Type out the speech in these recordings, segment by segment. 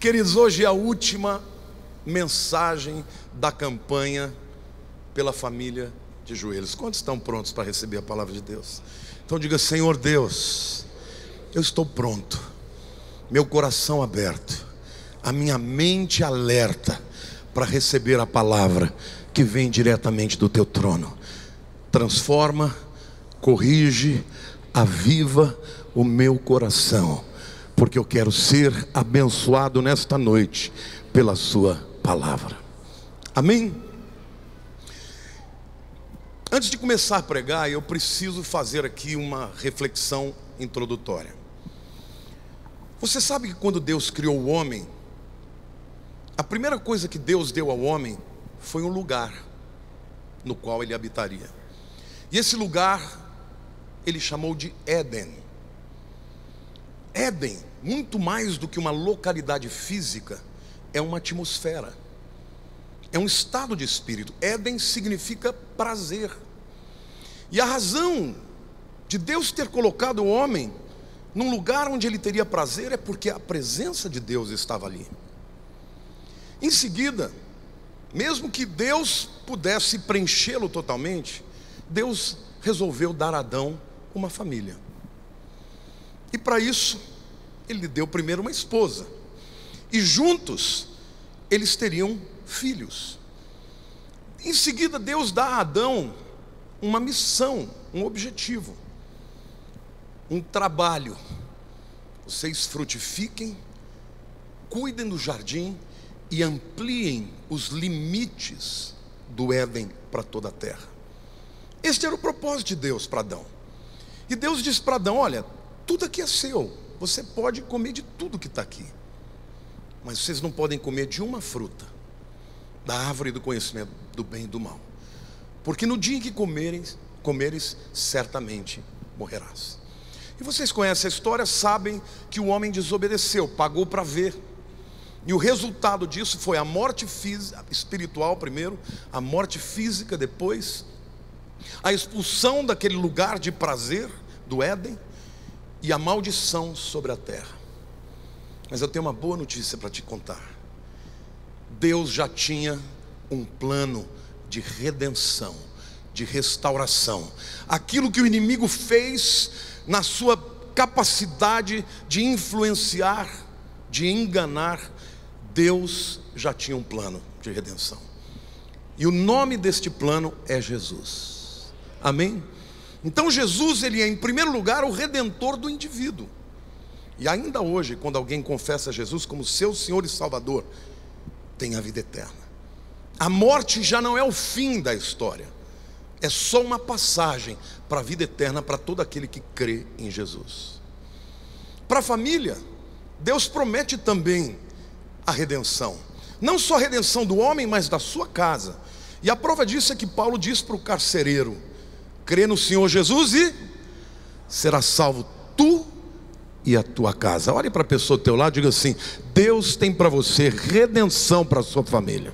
Queridos, hoje é a última mensagem da campanha pela família de joelhos. Quantos estão prontos para receber a palavra de Deus? Então diga: Senhor Deus, eu estou pronto, meu coração aberto, a minha mente alerta para receber a palavra que vem diretamente do teu trono. Transforma, corrige, aviva o meu coração, porque eu quero ser abençoado nesta noite pela sua palavra. Amém? Antes de começar a pregar, eu preciso fazer aqui uma reflexão introdutória. Você sabe que quando Deus criou o homem, a primeira coisa que Deus deu ao homem foi um lugar no qual ele habitaria. E esse lugar ele chamou de Éden. Éden, muito mais do que uma localidade física, é uma atmosfera, é um estado de espírito. Éden significa prazer. E a razão de Deus ter colocado o homem num lugar onde ele teria prazer é porque a presença de Deus estava ali. Em seguida, mesmo que Deus pudesse preenchê-lo totalmente, Deus resolveu dar a Adão uma família. E para isso, ele lhe deu primeiro uma esposa. E juntos, eles teriam filhos. Em seguida, Deus dá a Adão uma missão, um objetivo, um trabalho. Vocês frutifiquem, cuidem do jardim e ampliem os limites do Éden para toda a terra. Este era o propósito de Deus para Adão. E Deus disse para Adão: olha, tudo aqui é seu, você pode comer de tudo que está aqui, mas vocês não podem comer de uma fruta da árvore do conhecimento do bem e do mal, porque no dia em que comeres, certamente morrerás. E vocês conhecem a história, sabem que o homem desobedeceu, pagou para ver. E o resultado disso foi a morte física, espiritual primeiro, a morte física depois, a expulsão daquele lugar de prazer do Éden e a maldição sobre a terra. Mas eu tenho uma boa notícia para te contar. Deus já tinha um plano de redenção, de restauração. Aquilo que o inimigo fez na sua capacidade de influenciar, de enganar, Deus já tinha um plano de redenção. E o nome deste plano é Jesus. Amém? Então Jesus, ele é em primeiro lugar o redentor do indivíduo. E ainda hoje, quando alguém confessa Jesus como seu Senhor e Salvador, tem a vida eterna. A morte já não é o fim da história, é só uma passagem para a vida eterna para todo aquele que crê em Jesus. Para a família, Deus promete também a redenção. Não só a redenção do homem, mas da sua casa. E a prova disso é que Paulo diz para o carcereiro: crê no Senhor Jesus e será salvo tu e a tua casa. Olhe para a pessoa do teu lado e diga assim: Deus tem para você redenção para a sua família.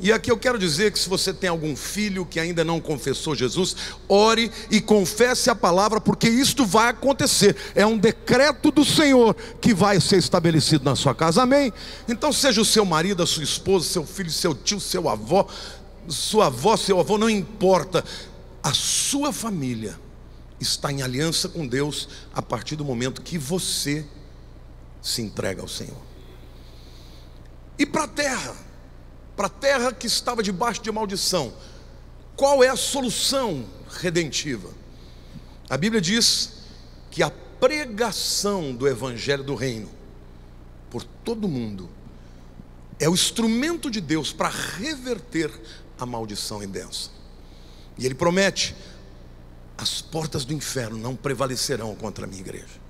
E aqui eu quero dizer que se você tem algum filho que ainda não confessou Jesus, ore e confesse a palavra, porque isto vai acontecer. É um decreto do Senhor que vai ser estabelecido na sua casa. Amém? Então seja o seu marido, a sua esposa, seu filho, seu tio, seu avó, sua avó, seu avô, não importa. A sua família está em aliança com Deus a partir do momento que você se entrega ao Senhor. E para a terra que estava debaixo de maldição, qual é a solução redentiva? A Bíblia diz que a pregação do Evangelho do Reino por todo mundo é o instrumento de Deus para reverter a maldição em bênção. E Ele promete: as portas do inferno não prevalecerão contra a minha igreja.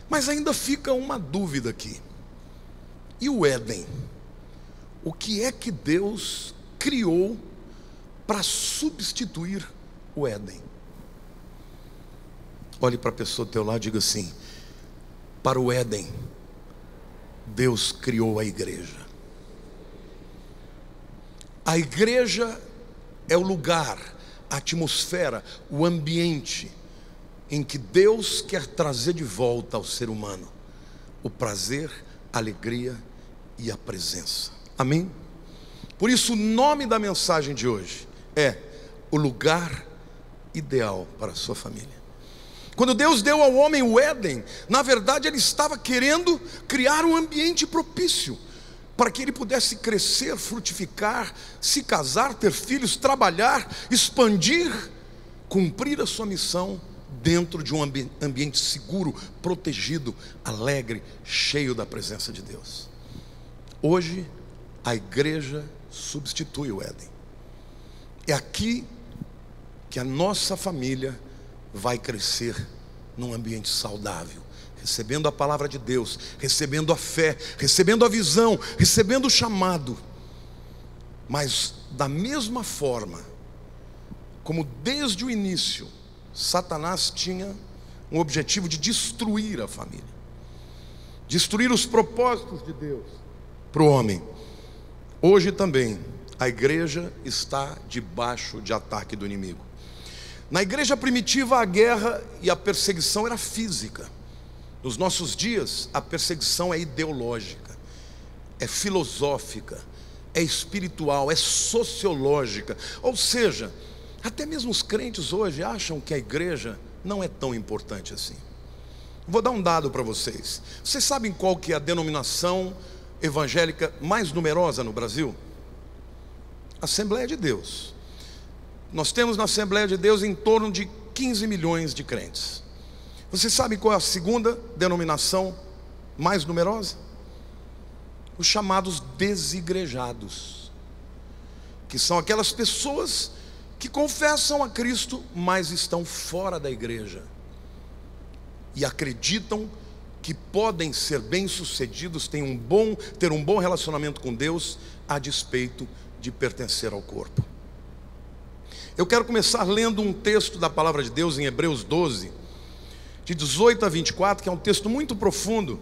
Mas ainda fica uma dúvida aqui: e o Éden? O que é que Deus criou para substituir o Éden? Olhe para a pessoa do teu lado e diga assim: para o Éden, Deus criou a igreja. A igreja é o lugar, a atmosfera, o ambiente em que Deus quer trazer de volta ao ser humano o prazer, a alegria e a presença. Amém? Por isso o nome da mensagem de hoje é o lugar ideal para a sua família. Quando Deus deu ao homem o Éden, na verdade Ele estava querendo criar um ambiente propício para que ele pudesse crescer, frutificar, se casar, ter filhos, trabalhar, expandir, cumprir a sua missão dentro de um ambiente seguro, protegido, alegre, cheio da presença de Deus. Hoje a igreja substitui o Éden. É aqui que a nossa família vai crescer num ambiente saudável, recebendo a palavra de Deus, recebendo a fé, recebendo a visão, recebendo o chamado. Mas da mesma forma como desde o início Satanás tinha um objetivo de destruir a família, destruir os propósitos de Deus para o homem, hoje também a igreja está debaixo de ataque do inimigo. Na igreja primitiva a guerra e a perseguição era física. Nos nossos dias a perseguição é ideológica, é filosófica, é espiritual, é sociológica. Ou seja, até mesmo os crentes hoje acham que a igreja não é tão importante assim. Vou dar um dado para vocês. Vocês sabem qual que é a denominação evangélica mais numerosa no Brasil? Assembleia de Deus. Nós temos na Assembleia de Deus em torno de 15 milhões de crentes. Você sabe qual é a segunda denominação mais numerosa? Os chamados desigrejados, que são aquelas pessoas que confessam a Cristo, mas estão fora da igreja e acreditam que podem ser bem-sucedidos, ter um bom relacionamento com Deus, a despeito de pertencer ao corpo. Eu quero começar lendo um texto da palavra de Deus em Hebreus 12, de 18 a 24, que é um texto muito profundo.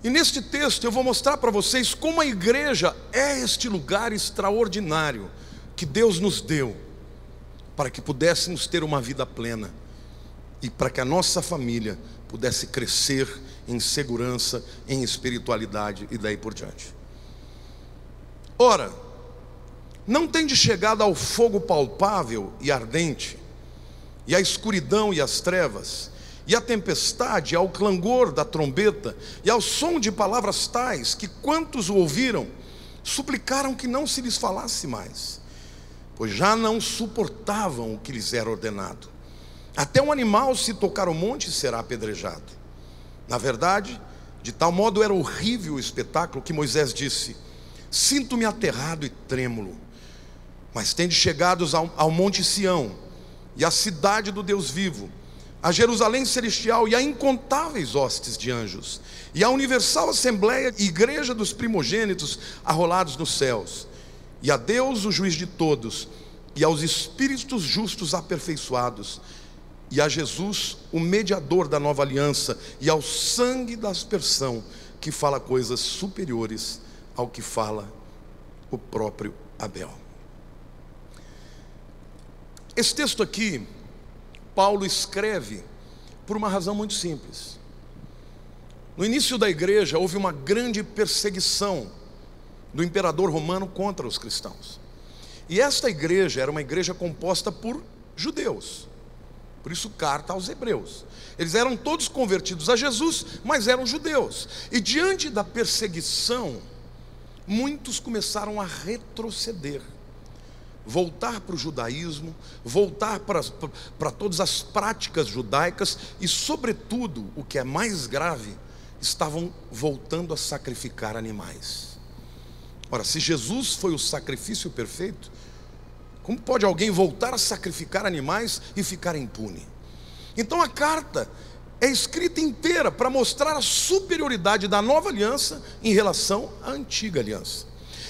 E neste texto eu vou mostrar para vocês como a igreja é este lugar extraordinário que Deus nos deu, para que pudéssemos ter uma vida plena, e para que a nossa família pudesse crescer em segurança, em espiritualidade e daí por diante. Ora, não tende chegado ao fogo palpável e ardente, e à escuridão e às trevas, e à tempestade, ao clangor da trombeta, e ao som de palavras tais, que quantos o ouviram, suplicaram que não se lhes falasse mais, pois já não suportavam o que lhes era ordenado. Até um animal, se tocar o monte, será apedrejado. Na verdade, de tal modo era horrível o espetáculo, que Moisés disse: sinto-me aterrado e trêmulo. Mas tende chegados ao monte Sião, e à cidade do Deus vivo, a Jerusalém celestial, e a incontáveis hostes de anjos, e a universal assembleia e igreja dos primogênitos arrolados nos céus, e a Deus o juiz de todos, e aos espíritos justos aperfeiçoados, e a Jesus o mediador da nova aliança, e ao sangue da aspersão, que fala coisas superiores ao que fala o próprio Abel. Esse texto aqui, Paulo escreve por uma razão muito simples. No início da igreja houve uma grande perseguição do imperador romano contra os cristãos. E esta igreja era uma igreja composta por judeus. Por isso, carta aos hebreus. Eles eram todos convertidos a Jesus, mas eram judeus. E diante da perseguição, muitos começaram a retroceder, voltar para o judaísmo, voltar para todas as práticas judaicas e, sobretudo, o que é mais grave, estavam voltando a sacrificar animais. Ora, se Jesus foi o sacrifício perfeito, como pode alguém voltar a sacrificar animais e ficar impune? Então a carta é escrita inteira para mostrar a superioridade da nova aliança em relação à antiga aliança.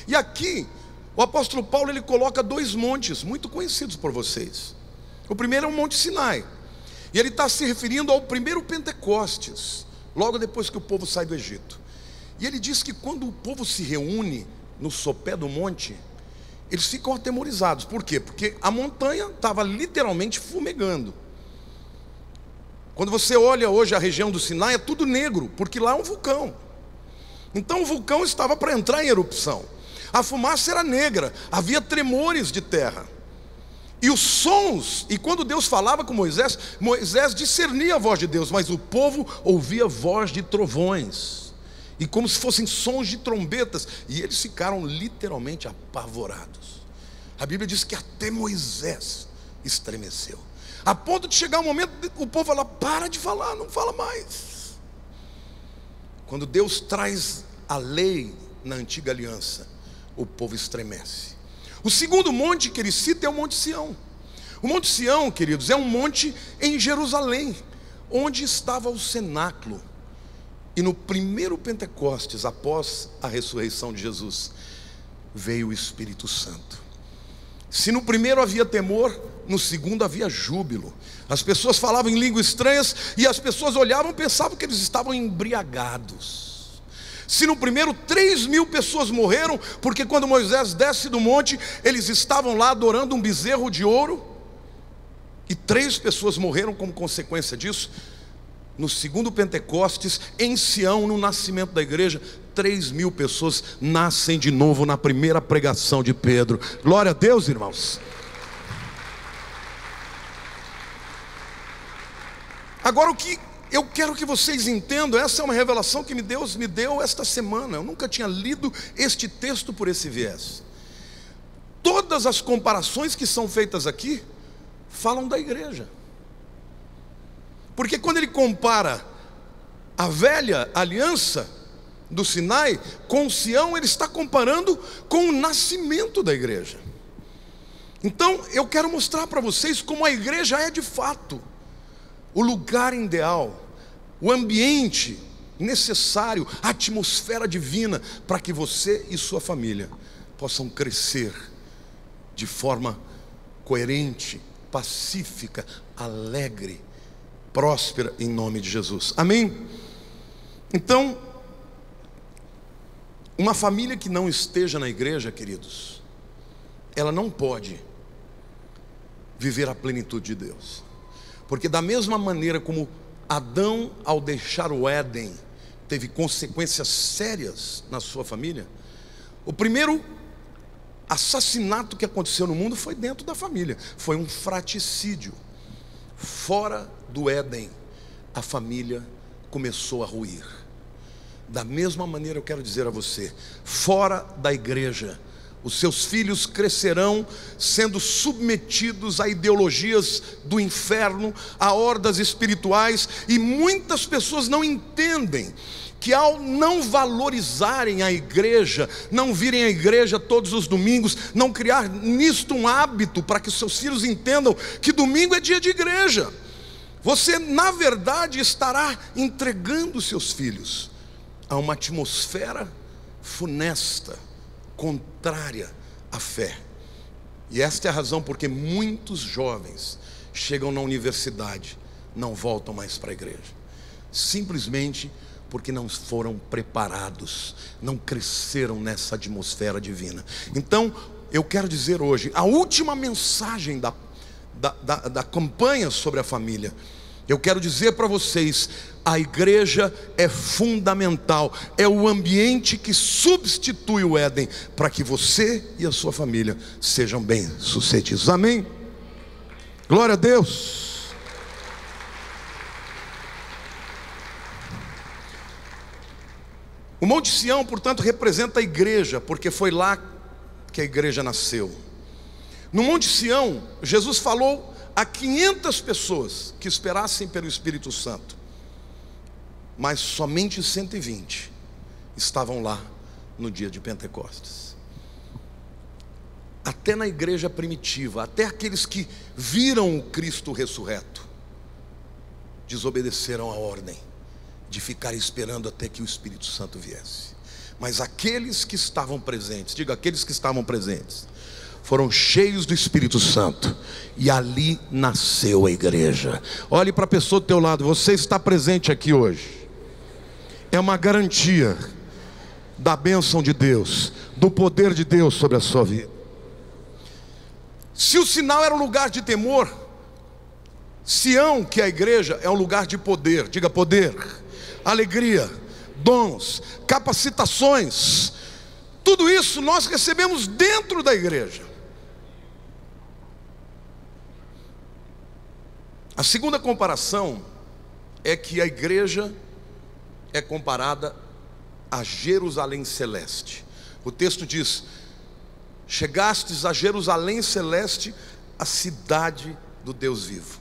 E aqui o apóstolo Paulo ele coloca dois montes muito conhecidos por vocês. O primeiro é o Monte Sinai, e ele está se referindo ao primeiro Pentecostes, logo depois que o povo sai do Egito. E ele diz que quando o povo se reúne no sopé do monte, eles ficam atemorizados. Por quê? Porque a montanha estava literalmente fumegando. Quando você olha hoje a região do Sinai, é tudo negro, porque lá é um vulcão. Então o vulcão estava para entrar em erupção. A fumaça era negra, havia tremores de terra. E os sons, e quando Deus falava com Moisés, Moisés discernia a voz de Deus, mas o povo ouvia voz de trovões, e como se fossem sons de trombetas, e eles ficaram literalmente apavorados. A Bíblia diz que até Moisés estremeceu, a ponto de chegar um momento, o povo falar: para de falar, não fala mais. Quando Deus traz a lei na antiga aliança, o povo estremece. O segundo monte que ele cita é o Monte Sião. O Monte Sião, queridos, é um monte em Jerusalém, onde estava o cenáculo. E no primeiro Pentecostes, após a ressurreição de Jesus, veio o Espírito Santo. Se no primeiro havia temor, no segundo havia júbilo. As pessoas falavam em línguas estranhas, e as pessoas olhavam e pensavam que eles estavam embriagados. Se no primeiro 3.000 pessoas morreram, porque quando Moisés desce do monte, eles estavam lá adorando um bezerro de ouro, e 3 pessoas morreram como consequência disso. No segundo Pentecostes, em Sião, no nascimento da igreja, 3.000 pessoas nascem de novo na primeira pregação de Pedro. Glória a Deus, irmãos. Agora, o que eu quero que vocês entendam, essa é uma revelação que Deus me deu esta semana. Eu nunca tinha lido este texto por esse viés. Todas as comparações que são feitas aqui falam da igreja, porque quando ele compara a velha aliança do Sinai com Sião, ele está comparando com o nascimento da igreja. Então eu quero mostrar para vocês como a igreja é de fato o lugar ideal, o ambiente necessário, a atmosfera divina para que você e sua família possam crescer de forma coerente, pacífica, alegre, próspera, em nome de Jesus. Amém? Então, uma família que não esteja na igreja, queridos, ela não pode viver a plenitude de Deus. Porque da mesma maneira como Adão, ao deixar o Éden, teve consequências sérias na sua família, o primeiro assassinato que aconteceu no mundo foi dentro da família, foi um fratricídio. Fora do Éden, a família começou a ruir. Da mesma maneira eu quero dizer a você, fora da igreja, os seus filhos crescerão sendo submetidos a ideologias do inferno, a hordas espirituais, e muitas pessoas não entendem que ao não valorizarem a igreja, não virem à igreja todos os domingos, não criar nisto um hábito para que os seus filhos entendam que domingo é dia de igreja, você na verdade estará entregando os seus filhos a uma atmosfera funesta, contrária à fé. E esta é a razão porque muitos jovens chegam na universidade, não voltam mais para a igreja, simplesmente porque não foram preparados, não cresceram nessa atmosfera divina. Então eu quero dizer hoje, a última mensagem da campanha sobre a família, eu quero dizer para vocês: a igreja é fundamental, é o ambiente que substitui o Éden, para que você e a sua família sejam bem-sucedidos. Amém? Glória a Deus. O Monte Sião, portanto, representa a igreja, porque foi lá que a igreja nasceu. No Monte Sião, Jesus falou a 500 pessoas que esperassem pelo Espírito Santo, mas somente 120 estavam lá no dia de Pentecostes. Até na igreja primitiva, até aqueles que viram o Cristo ressurreto, desobedeceram a ordem de ficar esperando até que o Espírito Santo viesse. Mas aqueles que estavam presentes, diga, aqueles que estavam presentes, foram cheios do Espírito Santo, e ali nasceu a igreja. Olhe para a pessoa do teu lado, você está presente aqui hoje, é uma garantia da bênção de Deus, do poder de Deus sobre a sua vida. Se o sinal era um lugar de temor, Sião, que é a igreja, é um lugar de poder. Diga, poder, alegria, dons, capacitações, tudo isso nós recebemos dentro da igreja. A segunda comparação é que a igreja é comparada a Jerusalém celeste. O texto diz: chegastes a Jerusalém celeste, a cidade do Deus vivo.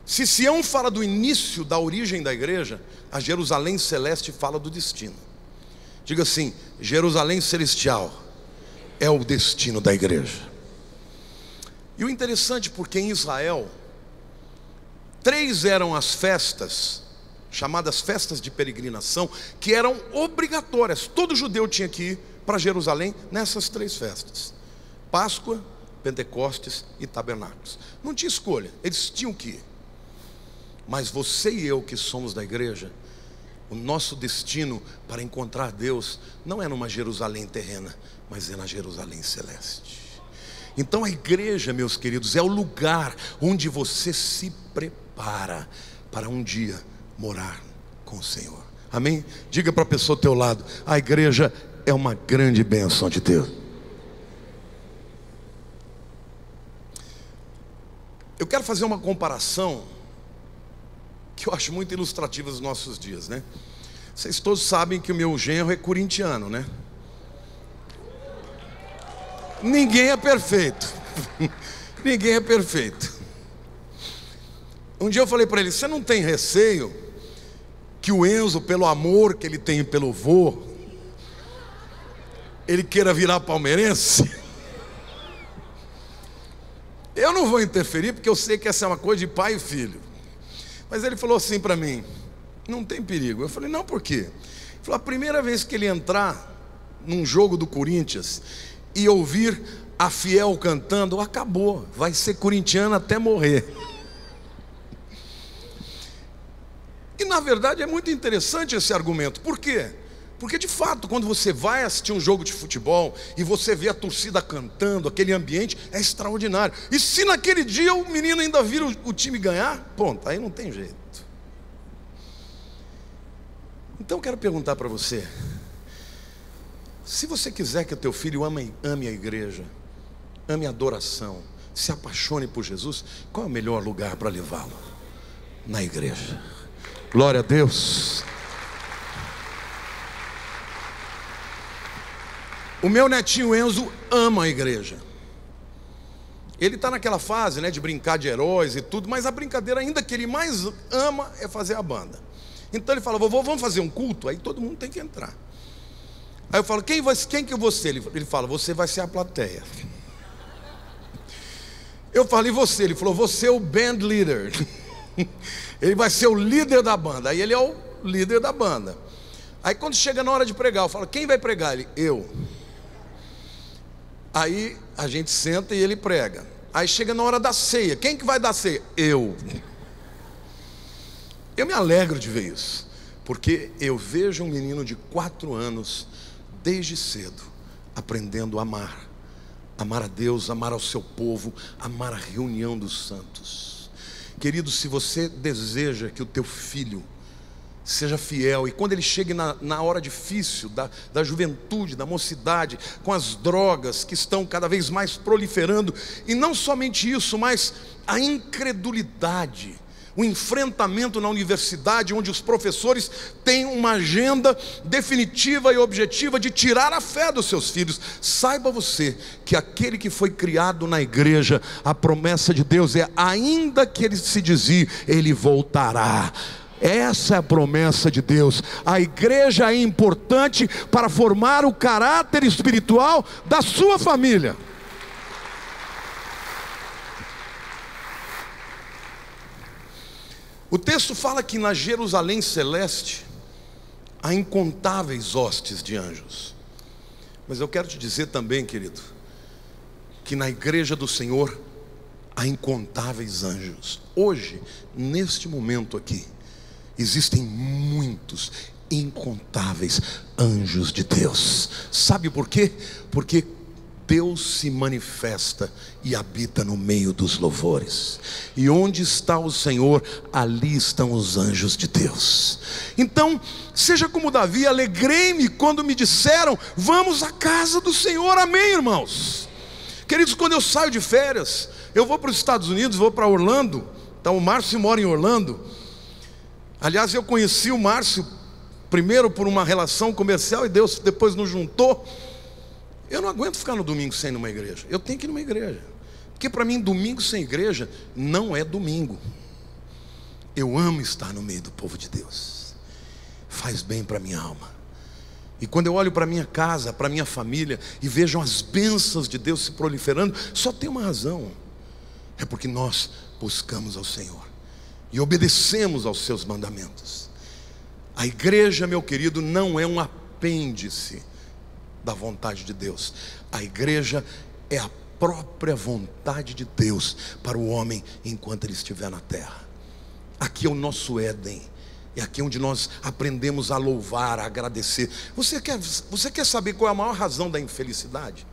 Se Sião fala do início da origem da igreja, a Jerusalém celeste fala do destino. Diga assim: Jerusalém celestial é o destino da igreja. E o interessante, porque em Israel 3 eram as festas, chamadas festas de peregrinação, que eram obrigatórias. Todo judeu tinha que ir para Jerusalém nessas 3 festas: Páscoa, Pentecostes e Tabernáculos. Não tinha escolha, eles tinham que ir. Mas você e eu que somos da igreja, o nosso destino para encontrar Deus não é numa Jerusalém terrena, mas é na Jerusalém celeste. Então a igreja, meus queridos, é o lugar onde você se prepara para um dia morar com o Senhor. Amém? Diga para a pessoa ao teu lado: a igreja é uma grande bênção de Deus. Eu quero fazer uma comparação que eu acho muito ilustrativa dos nossos dias, né? Vocês todos sabem que o meu genro é corintiano, né? Ninguém é perfeito. Ninguém é perfeito. Um dia eu falei para ele: você não tem receio que o Enzo, pelo amor que ele tem pelo vô, ele queira virar palmeirense? Eu não vou interferir, porque eu sei que essa é uma coisa de pai e filho. Mas ele falou assim para mim: não tem perigo. Eu falei: não, por quê? Ele falou: a primeira vez que ele entrar num jogo do Corinthians e ouvir a Fiel cantando, acabou, vai ser corintiano até morrer. E na verdade é muito interessante esse argumento. Por quê? Porque de fato, quando você vai assistir um jogo de futebol e você vê a torcida cantando, aquele ambiente é extraordinário. E se naquele dia o menino ainda vira o time ganhar, ponto, aí não tem jeito. Então eu quero perguntar para você: se você quiser que o teu filho ame a igreja, ame a adoração, se apaixone por Jesus, qual é o melhor lugar para levá-lo? Na igreja. Glória a Deus. O meu netinho Enzo ama a igreja. Ele está naquela fase, né, de brincar de heróis e tudo, mas a brincadeira ainda que ele mais ama é fazer a banda. Então ele fala: vovô, vamos fazer um culto? Aí todo mundo tem que entrar. Aí eu falo: quem que eu vou ser? Ele fala: você vai ser a plateia. Eu falei: e você? Ele falou: você é o band leader. Ele vai ser o líder da banda. Aí ele é o líder da banda. Aí quando chega na hora de pregar, eu falo: quem vai pregar? Ele: eu. Aí a gente senta e ele prega. Aí chega na hora da ceia: quem que vai dar ceia? Eu. Eu me alegro de ver isso, porque eu vejo um menino de 4 anos, desde cedo, aprendendo a amar a Deus, amar ao seu povo, amar a reunião dos santos. Querido, se você deseja que o teu filho seja fiel, e quando ele chegue na hora difícil da juventude, da mocidade, com as drogas que estão cada vez mais proliferando, e não somente isso, mas a incredulidade, o enfrentamento na universidade, onde os professores têm uma agenda definitiva e objetiva de tirar a fé dos seus filhos. Saiba você que aquele que foi criado na igreja, a promessa de Deus é: ainda que ele se desvie, ele voltará. Essa é a promessa de Deus. A igreja é importante para formar o caráter espiritual da sua família. O texto fala que na Jerusalém celeste há incontáveis hostes de anjos. Mas eu quero te dizer também, querido, que na igreja do Senhor há incontáveis anjos. Hoje, neste momento aqui, existem muitos, incontáveis anjos de Deus. Sabe por quê? Porque Deus se manifesta e habita no meio dos louvores. E onde está o Senhor, ali estão os anjos de Deus. Então, seja como Davi, alegrei-me quando me disseram: vamos à casa do Senhor. Amém, irmãos? Queridos, quando eu saio de férias, eu vou para os Estados Unidos, vou para Orlando. Então o Márcio mora em Orlando. Aliás, eu conheci o Márcio primeiro por uma relação comercial e Deus depois nos juntou. Eu não aguento ficar no domingo sem ir numa igreja. Eu tenho que ir numa igreja, porque para mim domingo sem igreja não é domingo. Eu amo estar no meio do povo de Deus. Faz bem para minha alma. E quando eu olho para minha casa, para minha família, e vejo as bênçãos de Deus se proliferando, só tem uma razão: é porque nós buscamos ao Senhor e obedecemos aos seus mandamentos. A igreja, meu querido, não é um apêndice da vontade de Deus. A igreja é a própria vontade de Deus para o homem enquanto ele estiver na terra. Aqui é o nosso Éden. É aqui onde nós aprendemos a louvar, a agradecer. Você quer saber qual é a maior razão da infelicidade?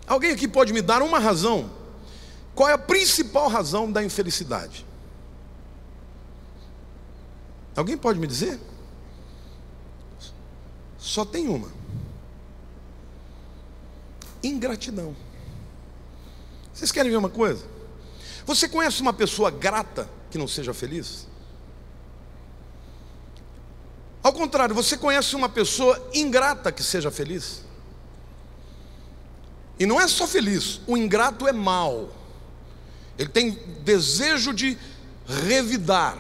Alguém aqui pode me dar uma razão? Qual é a principal razão da infelicidade? Alguém pode me dizer? Só tem uma: ingratidão. Vocês querem ver uma coisa? Você conhece uma pessoa grata que não seja feliz? Ao contrário, você conhece uma pessoa ingrata que seja feliz? E não é só feliz, o ingrato é mau. Ele tem desejo de revidar.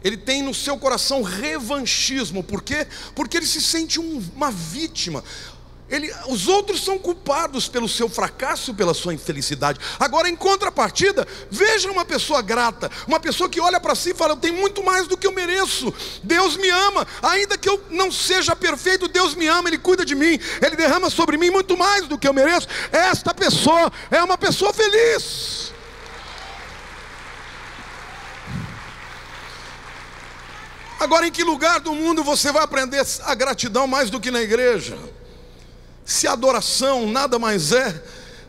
Ele tem no seu coração revanchismo. Por quê? Porque ele se sente uma vítima. Os outros são culpados pelo seu fracasso e pela sua infelicidade. Agora, em contrapartida, veja uma pessoa grata, uma pessoa que olha para si e fala: eu tenho muito mais do que eu mereço. Deus me ama, ainda que eu não seja perfeito, Deus me ama, Ele cuida de mim, Ele derrama sobre mim muito mais do que eu mereço. Esta pessoa é uma pessoa feliz. Agora, em que lugar do mundo você vai aprender a gratidão mais do que na igreja? Se a adoração nada mais é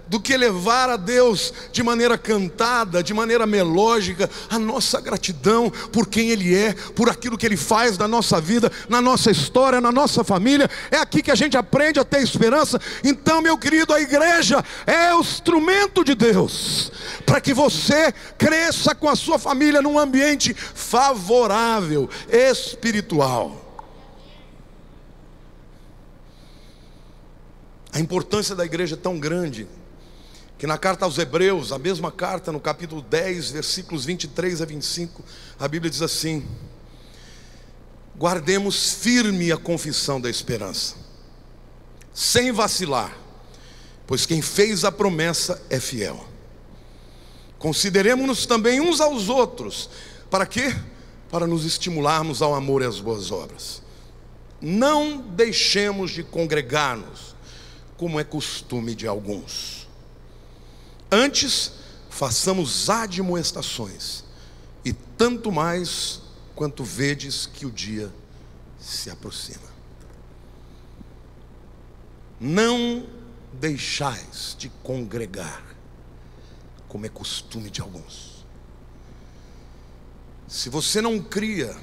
do que levar a Deus de maneira cantada, de maneira melódica, a nossa gratidão por quem Ele é, por aquilo que Ele faz na nossa vida, na nossa história, na nossa família. É aqui que a gente aprende a ter esperança. Então, meu querido, a igreja é o instrumento de Deus para que você cresça com a sua família num ambiente favorável, espiritual. A importância da igreja é tão grande que na carta aos Hebreus, a mesma carta, no capítulo 10, versículos 23 a 25, a Bíblia diz assim: guardemos firme a confissão da esperança, sem vacilar, pois quem fez a promessa é fiel. Consideremos-nos também uns aos outros. Para quê? Para nos estimularmos ao amor e às boas obras. Não deixemos de congregar-nos, como é costume de alguns. Antes, façamos admoestações, e tanto mais quanto vedes que o dia se aproxima. Não deixais de congregar, como é costume de alguns. Se você não cria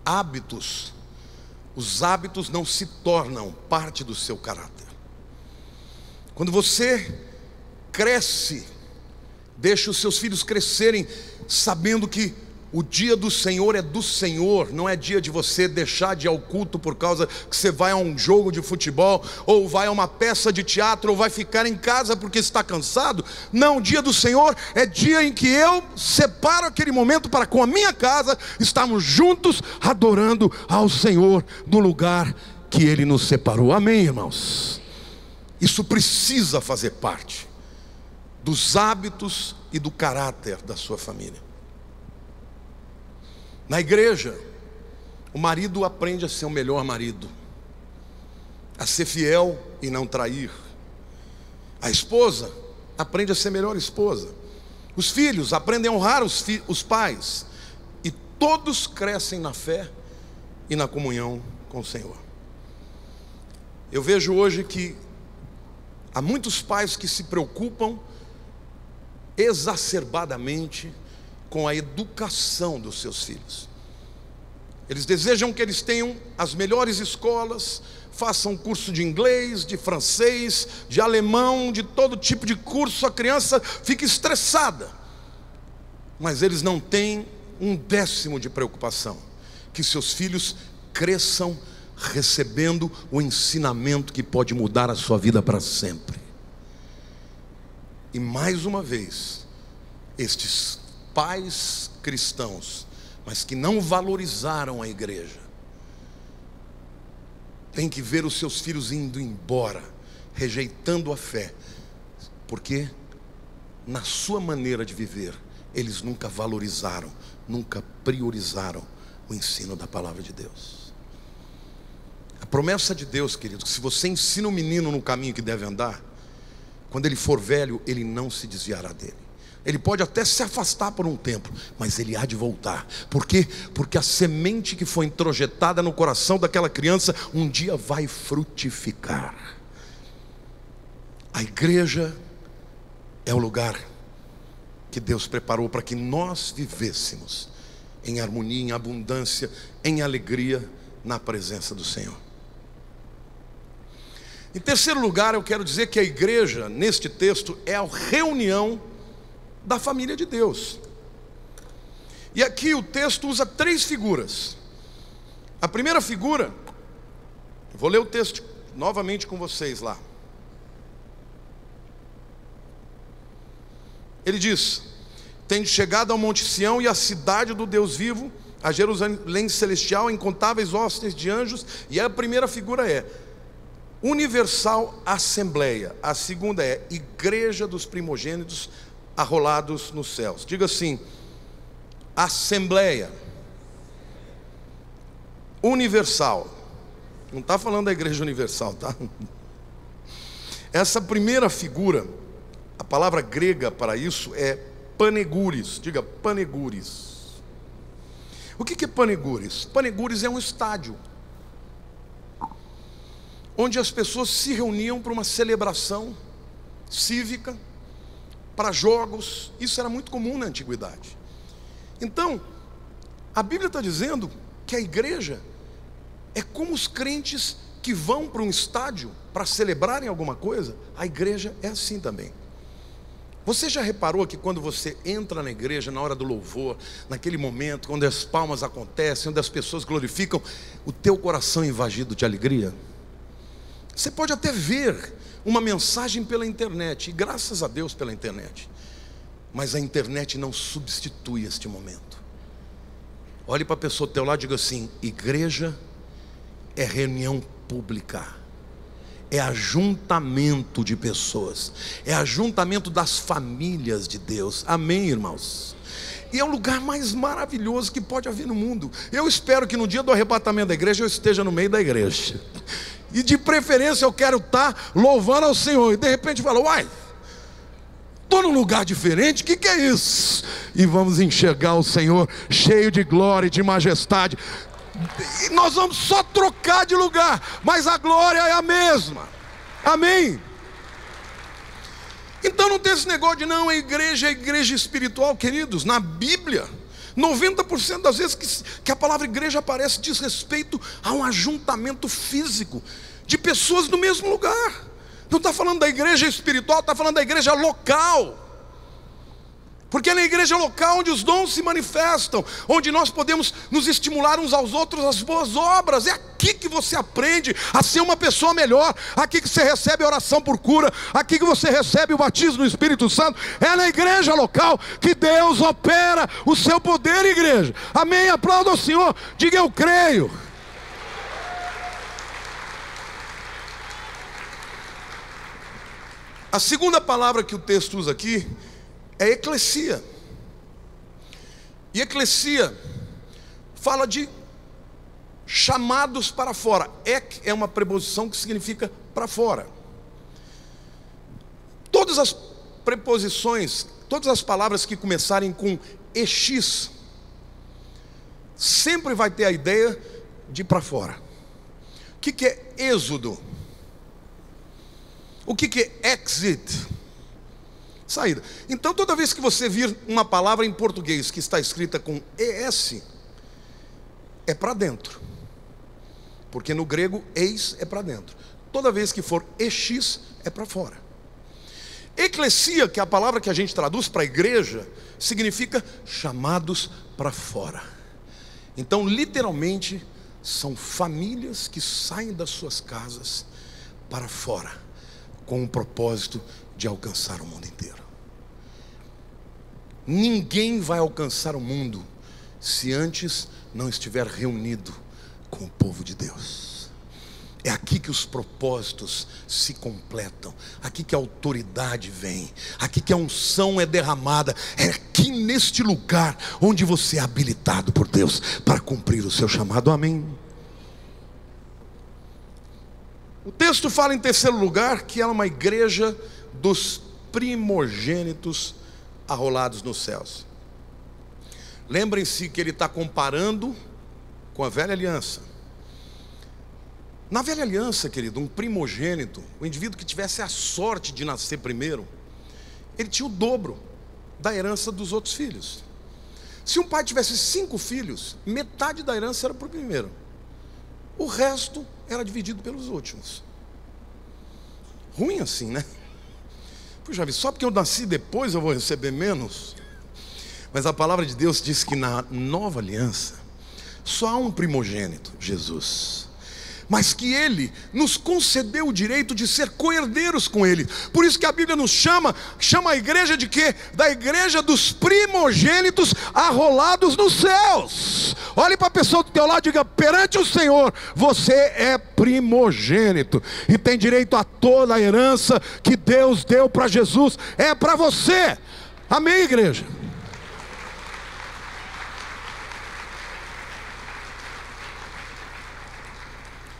hábitos, os hábitos não se tornam parte do seu caráter. Quando você cresce, deixa os seus filhos crescerem sabendo que o dia do Senhor é do Senhor. Não é dia de você deixar de ir ao culto por causa que você vai a um jogo de futebol, ou vai a uma peça de teatro, ou vai ficar em casa porque está cansado. Não, o dia do Senhor é dia em que eu separo aquele momento para, com a minha casa, estarmos juntos adorando ao Senhor no lugar que Ele nos separou. Amém, irmãos? Isso precisa fazer parte dos hábitos e do caráter da sua família. Na igreja, o marido aprende a ser o melhor marido, a ser fiel e não trair. A esposa aprende a ser melhor esposa. Os filhos aprendem a honrar os pais. E todos crescem na fé e na comunhão com o Senhor. Eu vejo hoje que Há muitos pais que se preocupam exacerbadamente com a educação dos seus filhos. Eles desejam que eles tenham as melhores escolas, façam curso de inglês, de francês, de alemão, de todo tipo de curso. A criança fica estressada, mas eles não têm um décimo de preocupação que seus filhos cresçam recebendo o ensinamento que pode mudar a sua vida para sempre. E mais uma vez, estes pais cristãos, mas que não valorizaram a igreja, têm que ver os seus filhos indo embora, rejeitando a fé, porque na sua maneira de viver, eles nunca valorizaram, nunca priorizaram o ensino da palavra de Deus. A promessa de Deus, querido, que se você ensina o menino no caminho que deve andar, quando ele for velho, ele não se desviará dele. Ele pode até se afastar por um tempo, mas ele há de voltar. Por quê? Porque a semente que foi introjetada no coração daquela criança um dia vai frutificar. A igreja é o lugar que Deus preparou para que nós vivêssemos em harmonia, em abundância, em alegria na presença do Senhor. Em terceiro lugar, eu quero dizer que a igreja, neste texto, é a reunião da família de Deus. E aqui o texto usa 3 figuras. A primeira figura, eu vou ler o texto novamente com vocês lá. Ele diz: tende chegado ao Monte Sião e à cidade do Deus vivo, a Jerusalém celestial, incontáveis hostes de anjos. E a primeira figura é universal assembleia. A segunda é igreja dos primogênitos arrolados nos céus. Diga assim: assembleia universal. Não está falando da igreja universal, tá? Essa primeira figura, a palavra grega para isso é panegures. Diga panegures. O que é panegures? Panegures é um estádio onde as pessoas se reuniam para uma celebração cívica, para jogos. Isso era muito comum na antiguidade. Então, a Bíblia está dizendo que a igreja é como os crentes que vão para um estádio para celebrarem alguma coisa. A igreja é assim também. Você já reparou que quando você entra na igreja, na hora do louvor, naquele momento, onde as palmas acontecem, onde as pessoas glorificam, o teu coração é invadido de alegria? Você pode até ver uma mensagem pela internet, e graças a Deus pela internet, mas a internet não substitui este momento. Olhe para a pessoa do teu lado e diga assim: igreja é reunião pública, é ajuntamento de pessoas, é ajuntamento das famílias de Deus. Amém, irmãos? E é o lugar mais maravilhoso que pode haver no mundo. Eu espero que no dia do arrebatamento da igreja eu esteja no meio da igreja, e de preferência eu quero estar louvando ao Senhor. E de repente fala: uai, estou num lugar diferente, o que é isso? E vamos enxergar o Senhor cheio de glória e de majestade. E nós vamos só trocar de lugar, mas a glória é a mesma. Amém? Então não tem esse negócio de não, a igreja é igreja espiritual. Queridos, na Bíblia 90% das vezes que a palavra igreja aparece diz respeito a um ajuntamento físico de pessoas no mesmo lugar. Não está falando da igreja espiritual, está falando da igreja local. Porque é na igreja local onde os dons se manifestam, onde nós podemos nos estimular uns aos outros às boas obras. É aqui que você aprende a ser uma pessoa melhor, aqui que você recebe a oração por cura, aqui que você recebe o batismo do Espírito Santo. É na igreja local que Deus opera o seu poder, igreja. Amém? Aplauda ao Senhor, diga: eu creio. A segunda palavra que o texto usa aqui é eclesia. E eclesia fala de chamados para fora. Ek é uma preposição que significa para fora. Todas as preposições, todas as palavras que começarem com ex, sempre vai ter a ideia de para fora. O que é êxodo? O que é exit? Saída. Então toda vez que você vir uma palavra em português que está escrita com ES, é para dentro. Porque no grego eis é para dentro. Toda vez que for EX é para fora. Eclesia, que é a palavra que a gente traduz para igreja, significa chamados para fora. Então literalmente são famílias que saem das suas casas para fora, com o propósito de alcançar o mundo inteiro. Ninguém vai alcançar o mundo se antes não estiver reunido com o povo de Deus. É aqui que os propósitos se completam, aqui que a autoridade vem, aqui que a unção é derramada. É aqui neste lugar onde você é habilitado por Deus para cumprir o seu chamado. Amém. O texto fala em terceiro lugar que ela é uma igreja dos primogênitos arrolados nos céus. Lembrem-se que ele está comparando com a velha aliança. Na velha aliança, querido, um primogênito, o indivíduo que tivesse a sorte de nascer primeiro, ele tinha o dobro da herança dos outros filhos. Se um pai tivesse 5 filhos, metade da herança era para o primeiro, o resto era dividido pelos últimos. Ruim assim, né? Puxa vida, só porque eu nasci depois eu vou receber menos? Mas a palavra de Deus diz que na nova aliança só há um primogênito, Jesus, mas que Ele nos concedeu o direito de ser co-herdeiros com Ele. Por isso que a Bíblia nos chama a igreja de quê? Da igreja dos primogênitos arrolados nos céus. Olhe para a pessoa do teu lado e diga: perante o Senhor, você é primogênito e tem direito a toda a herança que Deus deu para Jesus, é para você. Amém, igreja?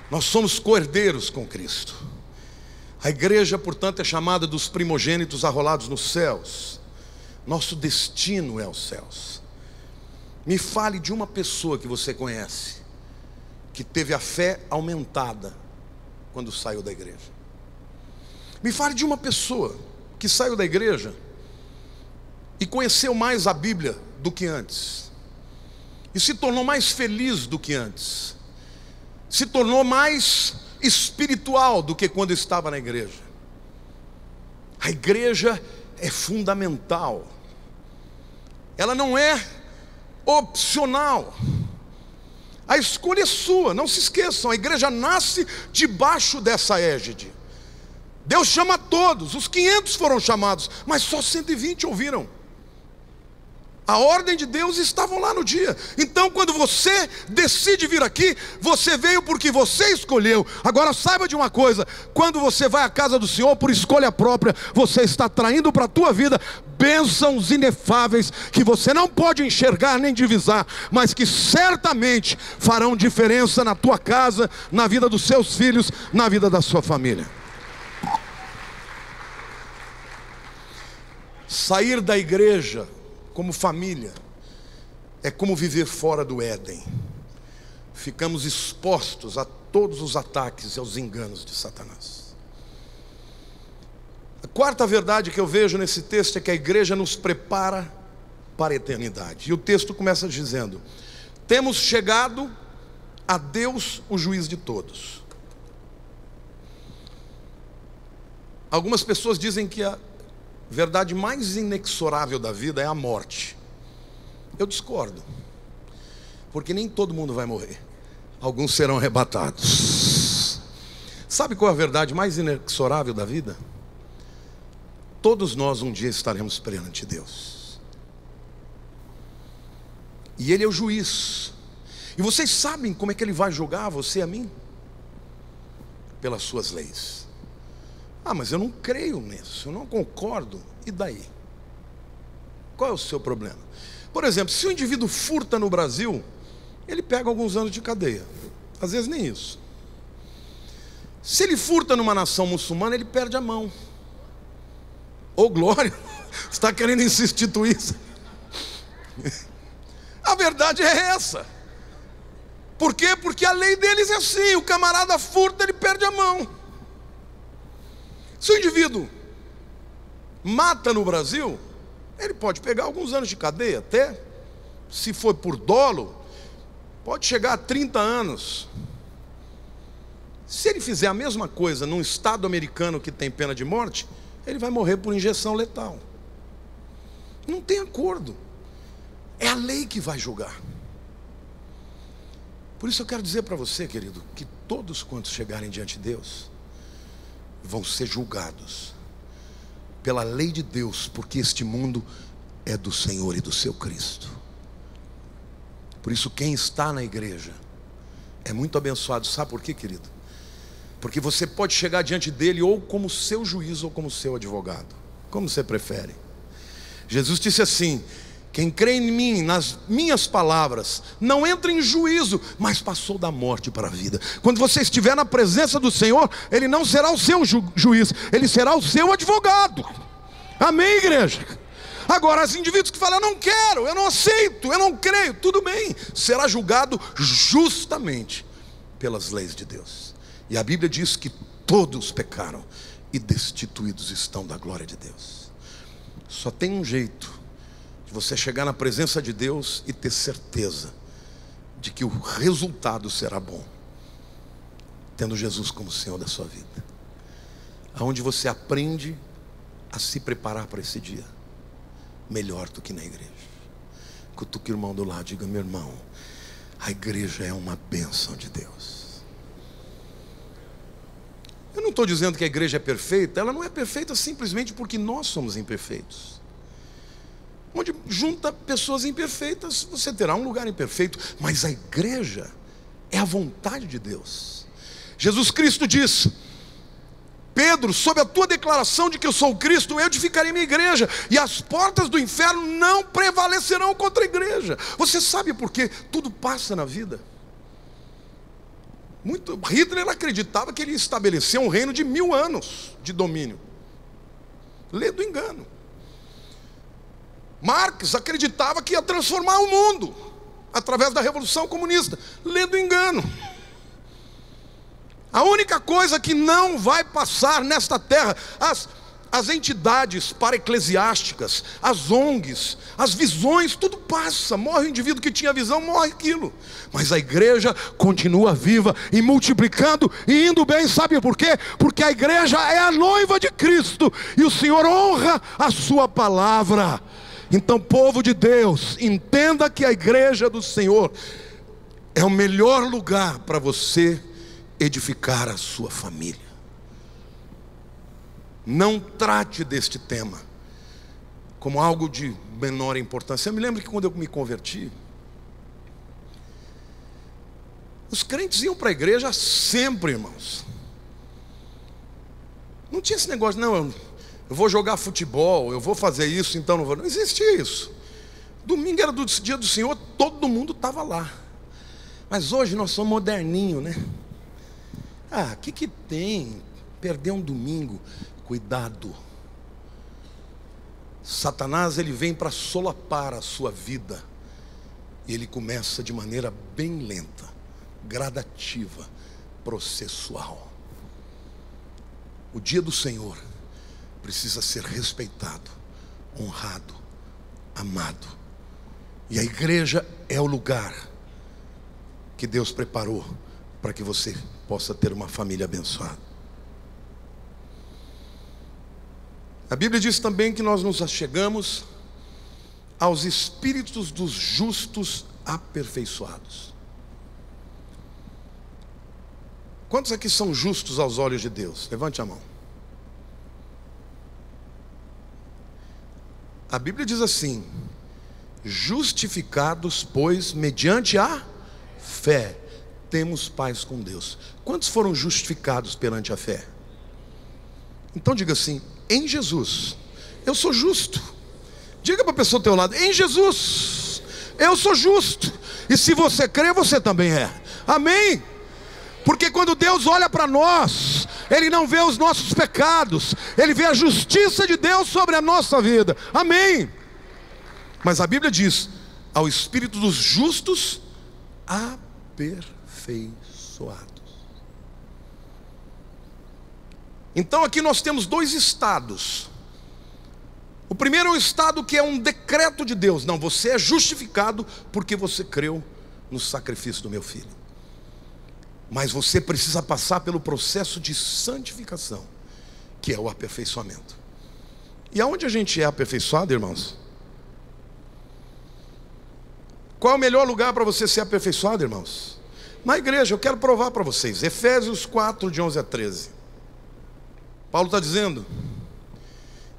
Nós somos co-herdeiros com Cristo. A igreja, portanto, é chamada dos primogênitos arrolados nos céus. Nosso destino é os céus. Me fale de uma pessoa que você conhece que teve a fé aumentada quando saiu da igreja. Me fale de uma pessoa que saiu da igreja e conheceu mais a Bíblia do que antes, e se tornou mais feliz do que antes, se tornou mais espiritual do que quando estava na igreja. A igreja é fundamental. Ela não é opcional. A escolha é sua, não se esqueçam. A igreja nasce debaixo dessa égide. Deus chama todos, os 500 foram chamados, mas só 120 ouviram. A ordem de Deus estava lá no dia. Então quando você decide vir aqui, você veio porque você escolheu. Agora saiba de uma coisa: quando você vai à casa do Senhor por escolha própria, você está traindo para a tua vida bênçãos inefáveis que você não pode enxergar nem divisar, mas que certamente farão diferença na tua casa, na vida dos seus filhos, na vida da sua família. Sair da igreja como família é como viver fora do Éden. Ficamos expostos a todos os ataques e aos enganos de Satanás. A quarta verdade que eu vejo nesse texto é que a igreja nos prepara para a eternidade. E o texto começa dizendo: temos chegado a Deus, o juiz de todos. Algumas pessoas dizem que a verdade mais inexorável da vida é a morte. Eu discordo, porque nem todo mundo vai morrer. Alguns serão arrebatados. Sabe qual é a verdade mais inexorável da vida? Todos nós um dia estaremos perante Deus, e Ele é o juiz. E vocês sabem como é que Ele vai julgar você e a mim? Pelas suas leis. Ah, mas eu não creio nisso, eu não concordo. E daí? Qual é o seu problema? Por exemplo, se o indivíduo furta no Brasil, ele pega alguns anos de cadeia. Às vezes nem isso. Se ele furta numa nação muçulmana, ele perde a mão. Ô glória, você está querendo instituir isso? A verdade é essa. Por quê? Porque a lei deles é assim: o camarada furta, ele perde a mão. Se o indivíduo mata no Brasil, ele pode pegar alguns anos de cadeia, até, se for por dolo, pode chegar a 30 anos. Se ele fizer a mesma coisa num estado americano que tem pena de morte, ele vai morrer por injeção letal. Não tem acordo. É a lei que vai julgar. Por isso eu quero dizer para você, querido, que todos quantos chegarem diante de Deus vão ser julgados pela lei de Deus, porque este mundo é do Senhor e do seu Cristo. Por isso quem está na igreja é muito abençoado. Sabe por quê, querido? Porque você pode chegar diante dele ou como seu juiz ou como seu advogado, como você prefere. Jesus disse assim: quem crê em mim, nas minhas palavras, não entra em juízo, mas passou da morte para a vida. Quando você estiver na presença do Senhor, Ele não será o seu juiz, Ele será o seu advogado. Amém, igreja? Agora, os indivíduos que falam: eu não quero, eu não aceito, eu não creio, tudo bem, será julgado justamente pelas leis de Deus. E a Bíblia diz que todos pecaram e destituídos estão da glória de Deus. Só tem um jeito de você chegar na presença de Deus e ter certeza de que o resultado será bom, tendo Jesus como Senhor da sua vida, aonde você aprende a se preparar para esse dia melhor do que na igreja. Cutuque o irmão do lado, diga: meu irmão, a igreja é uma bênção de Deus. Eu não estou dizendo que a igreja é perfeita. Ela não é perfeita simplesmente porque nós somos imperfeitos. Onde junta pessoas imperfeitas, você terá um lugar imperfeito. Mas a igreja é a vontade de Deus. Jesus Cristo diz: Pedro, sob a tua declaração de que eu sou o Cristo, eu edificarei minha igreja, e as portas do inferno não prevalecerão contra a igreja. Você sabe por quê? Tudo passa na vida. Hitler acreditava que ele ia estabelecer um reino de 1000 anos de domínio. Lê do engano. Marx acreditava que ia transformar o mundo através da Revolução Comunista. Lê do engano. A única coisa que não vai passar nesta terra, as entidades para-eclesiásticas, as ONGs, as visões, tudo passa. Morre o indivíduo que tinha visão, morre aquilo. Mas a igreja continua viva e multiplicando e indo bem. Sabe por quê? Porque a igreja é a noiva de Cristo e o Senhor honra a sua palavra. Então, povo de Deus, entenda que a igreja do Senhor é o melhor lugar para você edificar a sua família. Não trate deste tema como algo de menor importância. Eu me lembro que quando eu me converti, os crentes iam para a igreja sempre, irmãos. Não tinha esse negócio: não, eu vou jogar futebol, eu vou fazer isso, então não vou. Não existia isso. Domingo era do dia do Senhor, todo mundo estava lá. Mas hoje nós somos moderninhos, né? O que tem? Perder um domingo. Cuidado. Satanás, ele vem para solapar a sua vida. E ele começa de maneira bem lenta, gradativa, processual. O dia do Senhor precisa ser respeitado, honrado, amado. E a igreja é o lugar que Deus preparou para que você possa ter uma família abençoada. A Bíblia diz também que nós nos achegamos aos espíritos dos justos aperfeiçoados. Quantos aqui são justos aos olhos de Deus? Levante a mão. A Bíblia diz assim: justificados, pois, mediante a fé, temos paz com Deus. Quantos foram justificados perante a fé? Então diga assim: em Jesus, eu sou justo. Diga para a pessoa do teu lado: em Jesus, eu sou justo. E se você crê, você também é. Amém? Porque quando Deus olha para nós, Ele não vê os nossos pecados, Ele vê a justiça de Deus sobre a nossa vida. Amém? Mas a Bíblia diz: ao espírito dos justos aperfeiçoados. Então aqui nós temos dois estados. O primeiro é um estado que é um decreto de Deus. Não, você é justificado porque você creu no sacrifício do meu filho. Mas você precisa passar pelo processo de santificação, que é o aperfeiçoamento. E aonde a gente é aperfeiçoado, irmãos? Qual é o melhor lugar para você ser aperfeiçoado, irmãos? Na igreja. Eu quero provar para vocês. Efésios 4, de 11 a 13. Paulo está dizendo: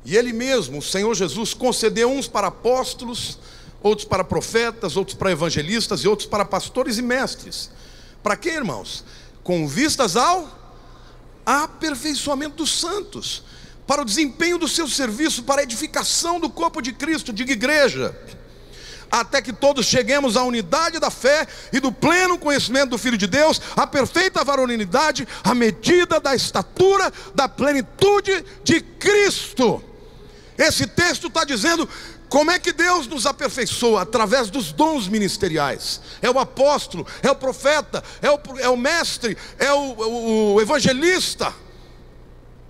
e Ele mesmo, o Senhor Jesus, concedeu uns para apóstolos, outros para profetas, outros para evangelistas e outros para pastores e mestres. Para quê, irmãos? Com vistas ao aperfeiçoamento dos santos, para o desempenho do seu serviço, para a edificação do corpo de Cristo, diga igreja, até que todos cheguemos à unidade da fé e do pleno conhecimento do Filho de Deus, à perfeita varonilidade, à medida da estatura da plenitude de Cristo. Esse texto está dizendo como é que Deus nos aperfeiçoa? Através dos dons ministeriais. É o apóstolo, é o profeta, é o mestre, é o evangelista.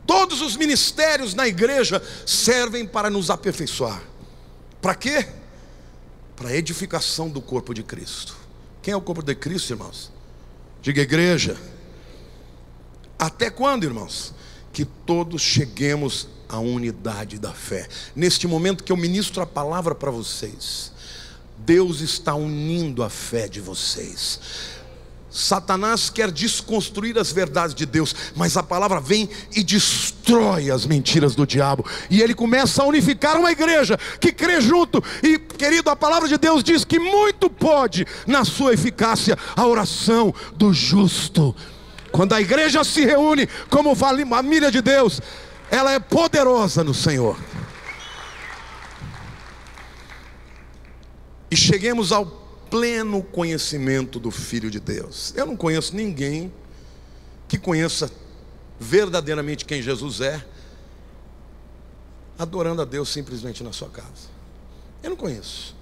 Todos os ministérios na igreja servem para nos aperfeiçoar. Para quê? Para a edificação do corpo de Cristo. Quem é o corpo de Cristo, irmãos? Diga igreja. Até quando, irmãos? Que todos cheguemos à unidade da fé. Neste momento que eu ministro a palavra para vocês, Deus está unindo a fé de vocês. Satanás quer desconstruir as verdades de Deus, mas a palavra vem e destrói as mentiras do diabo, e ele começa a unificar uma igreja que crê junto. E querido, a palavra de Deus diz que muito pode na sua eficácia a oração do justo. Quando a igreja se reúne como família de Deus, ela é poderosa no Senhor. E cheguemos ao pleno conhecimento do Filho de Deus. Eu não conheço ninguém que conheça verdadeiramente quem Jesus é, adorando a Deus simplesmente na sua casa. Eu não conheço.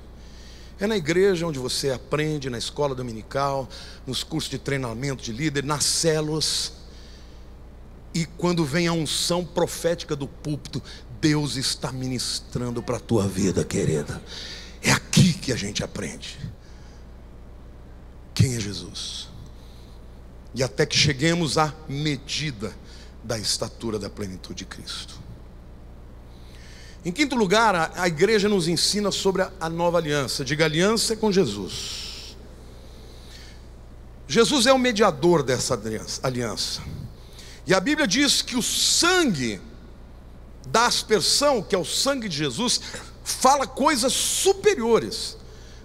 É na igreja onde você aprende, na escola dominical, nos cursos de treinamento de líder, nas células. E quando vem a unção profética do púlpito, Deus está ministrando para a tua vida, querida. É aqui que a gente aprende quem é Jesus. E até que cheguemos à medida da estatura da plenitude de Cristo. Em quinto lugar, a igreja nos ensina sobre a nova aliança. Diga, aliança com Jesus. Jesus é o mediador dessa aliança. E a Bíblia diz que o sangue da aspersão, que é o sangue de Jesus, fala coisas superiores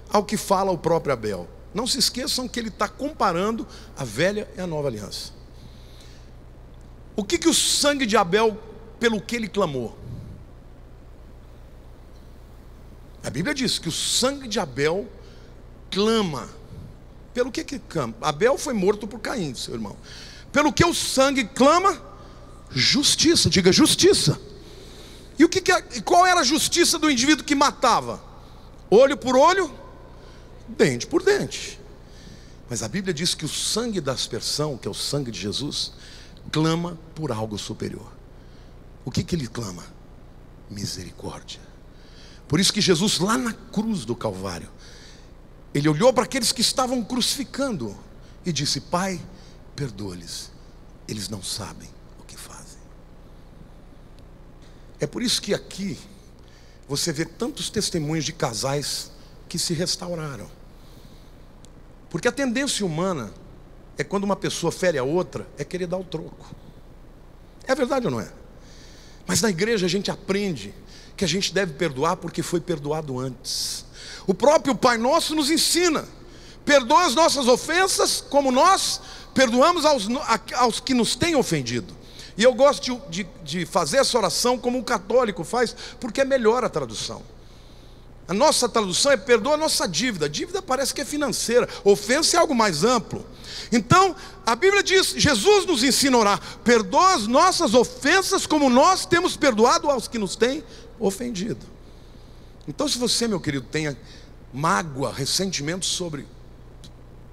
ao que fala o próprio Abel. Não se esqueçam que ele está comparando a velha e a nova aliança. O que o sangue de Abel, pelo que ele clamou? A Bíblia diz que o sangue de Abel clama. Pelo que clama? Abel foi morto por Caim, seu irmão. Pelo que o sangue clama? Justiça. Diga justiça. E qual era a justiça do indivíduo que matava? Olho por olho, dente por dente. Mas a Bíblia diz que o sangue da aspersão, que é o sangue de Jesus, clama por algo superior. O que ele clama? Misericórdia. Por isso que Jesus, lá na cruz do Calvário, ele olhou para aqueles que estavam crucificando e disse: Pai, perdoa-lhes, eles não sabem o que fazem. É por isso que aqui você vê tantos testemunhos de casais que se restauraram. Porque a tendência humana é, quando uma pessoa fere a outra, é querer dar o troco. É verdade ou não é? Mas na igreja a gente aprende que a gente deve perdoar porque foi perdoado antes. O próprio Pai Nosso nos ensina: perdoa as nossas ofensas como nós perdoamos aos que nos têm ofendido. E eu gosto de fazer essa oração como um católico faz, porque é melhor a tradução. A nossa tradução é: perdoa a nossa dívida. Dívida parece que é financeira, ofensa é algo mais amplo. Então a Bíblia diz, Jesus nos ensina a orar: perdoa as nossas ofensas como nós temos perdoado aos que nos têm ofendido. Então, se você, meu querido, tenha mágoa, ressentimento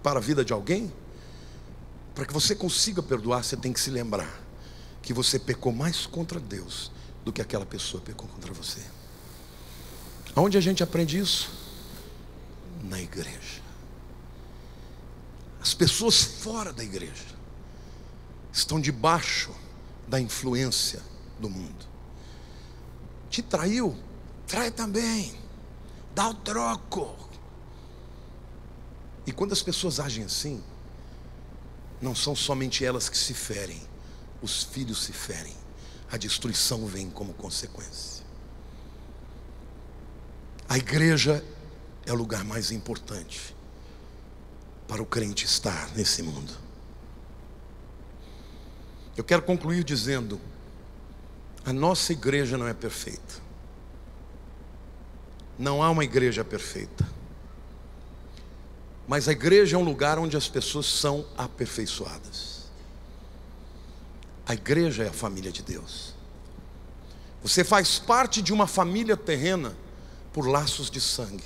para a vida de alguém, para que você consiga perdoar, você tem que se lembrar que você pecou mais contra Deus do que aquela pessoa pecou contra você. Aonde a gente aprende isso? Na igreja. As pessoas fora da igreja estão debaixo da influência do mundo. Te traiu? Trai também. Dá o troco. E quando as pessoas agem assim, não são somente elas que se ferem, os filhos se ferem. A destruição vem como consequência. A igreja é o lugar mais importante para o crente estar nesse mundo. Eu quero concluir dizendo: a nossa igreja não é perfeita. Não há uma igreja perfeita. Mas a igreja é um lugar onde as pessoas são aperfeiçoadas. A igreja é a família de Deus. Você faz parte de uma família terrena por laços de sangue,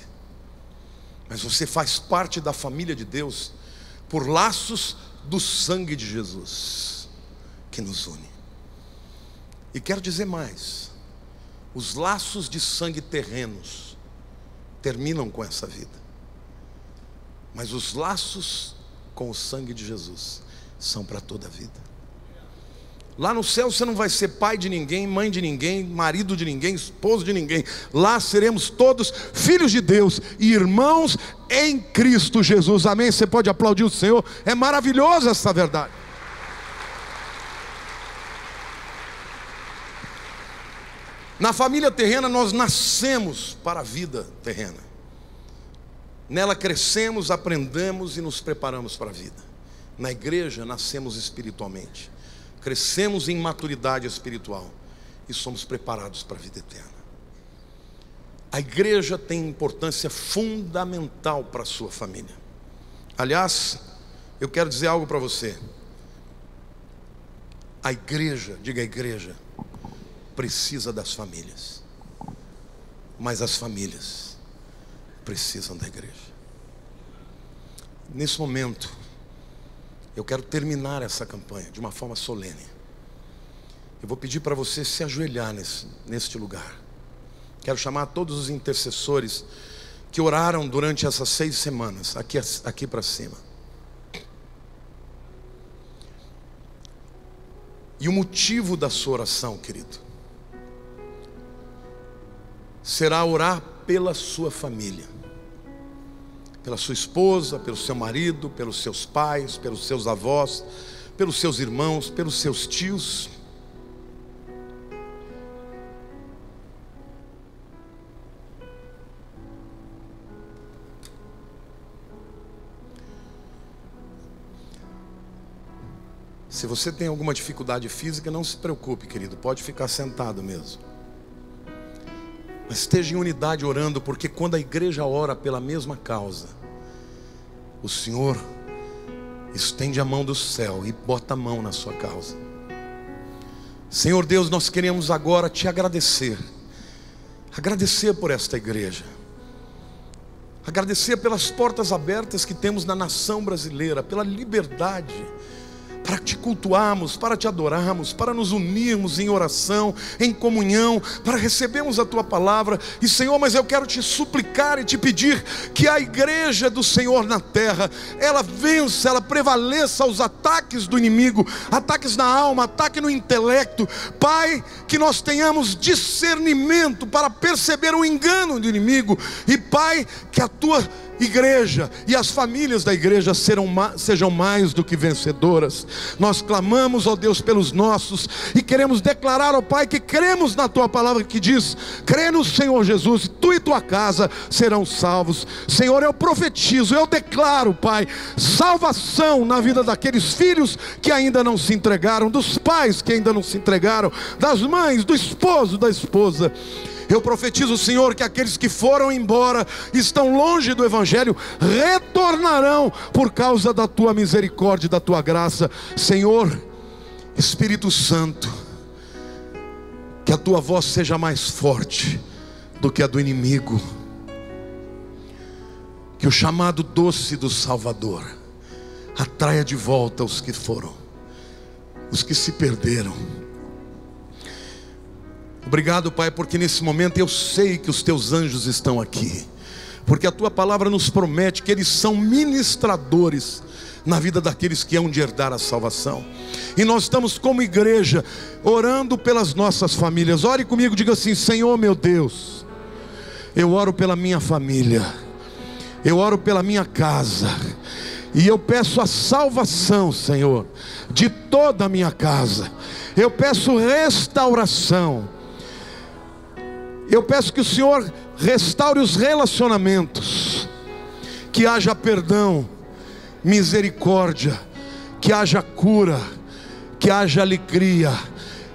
mas você faz parte da família de Deus por laços do sangue de Jesus, que nos une. E quero dizer mais: os laços de sangue terrenos terminam com essa vida, mas os laços com o sangue de Jesus são para toda a vida. Lá no céu você não vai ser pai de ninguém, mãe de ninguém, marido de ninguém, esposo de ninguém. Lá seremos todos filhos de Deus e irmãos em Cristo Jesus. Amém? Você pode aplaudir o Senhor. É maravilhosa essa verdade. Na família terrena nós nascemos para a vida terrena. Nela crescemos, aprendemos e nos preparamos para a vida. Na igreja nascemos espiritualmente, crescemos em maturidade espiritual e somos preparados para a vida eterna. A igreja tem importância fundamental para a sua família. Aliás, eu quero dizer algo para você. A igreja, diga a igreja, precisa das famílias, mas as famílias precisam da igreja. Nesse momento, eu quero terminar essa campanha de uma forma solene. Eu vou pedir para você se ajoelhar neste lugar. Quero chamar todos os intercessores que oraram durante essas 6 semanas, aqui para cima. E o motivo da sua oração, querido, será orar pela sua família, pela sua esposa, pelo seu marido, pelos seus pais, pelos seus avós, pelos seus irmãos, pelos seus tios. Se você tem alguma dificuldade física, não se preocupe, querido, pode ficar sentado mesmo. Mas esteja em unidade orando, porque quando a igreja ora pela mesma causa, o Senhor estende a mão do céu e bota a mão na sua causa. Senhor Deus, nós queremos agora te agradecer. Agradecer por esta igreja. Agradecer pelas portas abertas que temos na nação brasileira, pela liberdade para te cultuarmos, para te adorarmos, para nos unirmos em oração, em comunhão, para recebermos a tua palavra. E Senhor, mas eu quero te suplicar e te pedir que a igreja do Senhor na terra, ela vença, ela prevaleça aos ataques do inimigo, ataques na alma, ataque no intelecto. Pai, que nós tenhamos discernimento para perceber o engano do inimigo. E Pai, que a tua igreja e as famílias da igreja sejam mais do que vencedoras. Nós clamamos, ó Deus, pelos nossos e queremos declarar, ó Pai, que cremos na tua palavra que diz: crê no Senhor Jesus, tu e tua casa serão salvos. Senhor, eu profetizo, eu declaro, Pai, salvação na vida daqueles filhos que ainda não se entregaram, dos pais que ainda não se entregaram, das mães, do esposo, da esposa. Eu profetizo, Senhor, que aqueles que foram embora, estão longe do Evangelho, retornarão por causa da tua misericórdia e da tua graça. Senhor, Espírito Santo, que a tua voz seja mais forte do que a do inimigo, que o chamado doce do Salvador atraia de volta os que foram, os que se perderam, Obrigado, Pai, porque nesse momento eu sei que os teus anjos estão aqui, porque a tua palavra nos promete que eles são ministradores na vida daqueles que hão de herdar a salvação. E nós estamos como igreja orando pelas nossas famílias. Ore comigo, diga assim: Senhor meu Deus, eu oro pela minha família, eu oro pela minha casa, e eu peço a salvação, Senhor, de toda a minha casa. Eu peço restauração. Eu peço que o Senhor restaure os relacionamentos, que haja perdão, misericórdia, que haja cura, que haja alegria,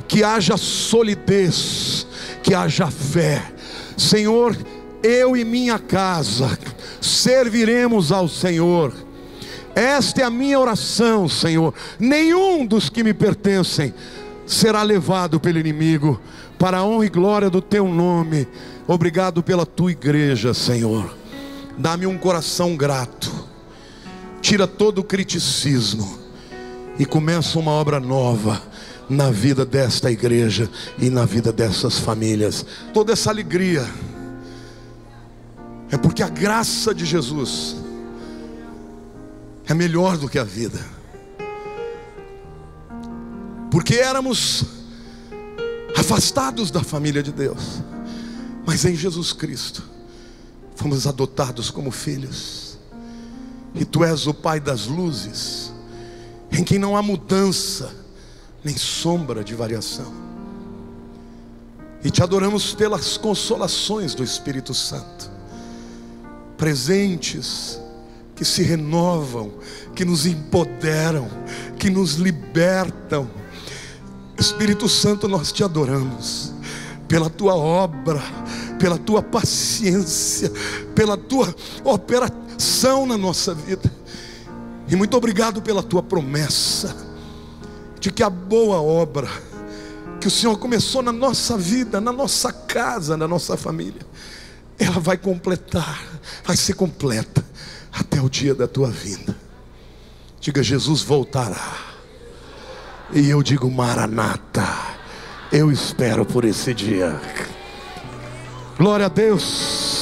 que haja solidez, que haja fé. Senhor, eu e minha casa serviremos ao Senhor. Esta é a minha oração, Senhor. Nenhum dos que me pertencem será levado pelo inimigo, para a honra e glória do teu nome. Obrigado pela tua igreja, Senhor. Dá-me um coração grato. Tira todo o criticismo e começa uma obra nova na vida desta igreja e na vida dessas famílias. Toda essa alegria é porque a graça de Jesus é melhor do que a vida. Porque éramos afastados da família de Deus, mas em Jesus Cristo fomos adotados como filhos. E tu és o Pai das luzes, em quem não há mudança nem sombra de variação. E te adoramos pelas consolações do Espírito Santo, presentes que se renovam, que nos empoderam, que nos libertam. Espírito Santo, nós te adoramos pela tua obra, pela tua paciência, pela tua operação na nossa vida. E muito obrigado pela tua promessa de que a boa obra que o Senhor começou na nossa vida, na nossa casa, na nossa família, ela vai completar, vai ser completa até o dia da tua vinda. Diga: Jesus voltará. E eu digo: Maranata. Eu espero por esse dia. Glória a Deus.